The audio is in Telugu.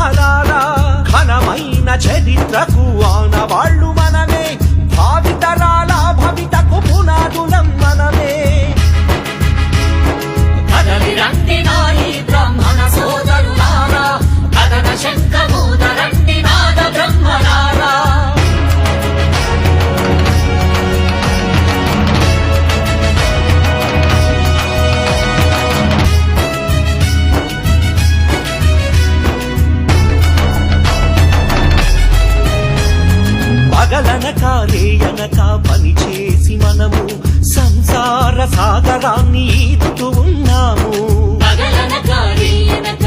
బ్రహ్మలారా ఘనమైన చరిత్రకు ఆనవాళ్ళు మనమే భావితరాల భవితకు పునాదులం మనమే కదలి రండి నాయి బ్రాహ్మణ సోదరులారా కదన శంఖమూద రండి నాద బ్రహ్మలారా పగలనక రేయనక పని చేసి మనము సంసార సాగరాన్ని ఈదుతూ ఉన్నాము పగలనక రేయనక